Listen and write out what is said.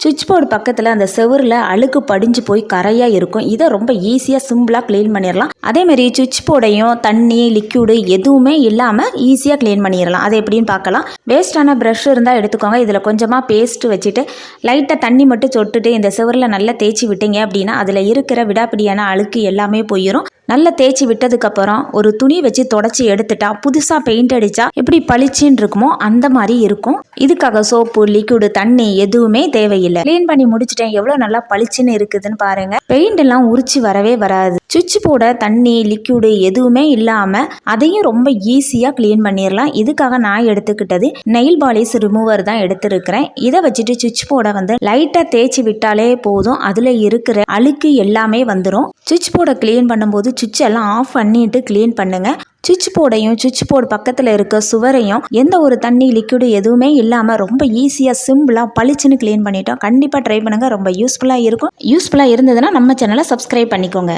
சுவிட்ச் போர்டு பக்கத்தில் அந்த செவுரில் அழுக்கு படிஞ்சு போய் கரையாக இருக்கும். இதை ரொம்ப ஈஸியாக சிம்பிளாக க்ளீன் பண்ணிடலாம். அதேமாதிரி சுவிட்ச் போர்டையும் தண்ணி லிக்யூடு எதுவுமே இல்லாமல் ஈஸியாக க்ளீன் பண்ணிடலாம். அது எப்படின்னு பார்க்கலாம். வேஸ்டான ப்ரஷ் இருந்தால் எடுத்துக்கோங்க. இதில் கொஞ்சமாக பேஸ்ட்டு வச்சுட்டு லைட்டாக தண்ணி மட்டும் சொட்டுட்டு இந்த செவரில் நல்லா தேய்ச்சி விட்டீங்க அப்படின்னா அதில் இருக்கிற விடாப்பிடியான அழுக்கு எல்லாமே போயிடும். நல்லா தேய்ச்சி விட்டதுக்கப்புறம் ஒரு துணி வச்சு தொடச்சி எடுத்துட்டா புதுசாக பெயிண்ட் அடித்தா எப்படி பளிச்சின்னு இருக்குமோ அந்த மாதிரி இருக்கும். இதுக்காக சோப்பு லிக்விடு தண்ணி எதுவுமே தேவையில்லை. க்ளீன் பண்ணி முடிச்சிட்டேன். எவ்வளோ நல்லா பளிச்சுன்னு இருக்குதுன்னு பாருங்க. பெயிண்ட் எல்லாம் உரிச்சு வரவே வராது. சுவிட்ச் போட தண்ணி லிக்விடு எதுவுமே இல்லாமல் அதையும் ரொம்ப ஈஸியாக க்ளீன் பண்ணிடலாம். இதுக்காக நான் எடுத்துக்கிட்டது நெயில் பாலிஷ் ரிமூவர் தான் எடுத்துருக்கிறேன். இதை வச்சுட்டு சுவிட்ச் போர்டை லைட்டாக தேய்ச்சி விட்டாலே போதும். அதில் இருக்கிற அழுக்கு எல்லாமே வந்துடும். சுவிட்ச் போர்டை க்ளீன் பண்ணும்போது சுவிட்ச் எல்லாம் ஆஃப் பண்ணிட்டு க்ளீன் பண்ணுங்க. சுவிட்ச் போர்டையும் சுவிட்ச் போர்டு பக்கத்தில் இருக்க சுவரையும் எந்த ஒரு தண்ணி லிக்விடு எதுவுமே இல்லாமல் ரொம்ப ஈஸியாக சிம்பிளாக பளிச்சுன்னு க்ளீன் பண்ணிட்டோம். கண்டிப்பாக ட்ரை பண்ணுங்கள். ரொம்ப யூஸ்ஃபுல்லாக இருக்கும். யூஸ்ஃபுல்லாக இருந்ததுன்னா நம்ம சேனலை சப்ஸ்கிரைப் பண்ணிக்கோங்க.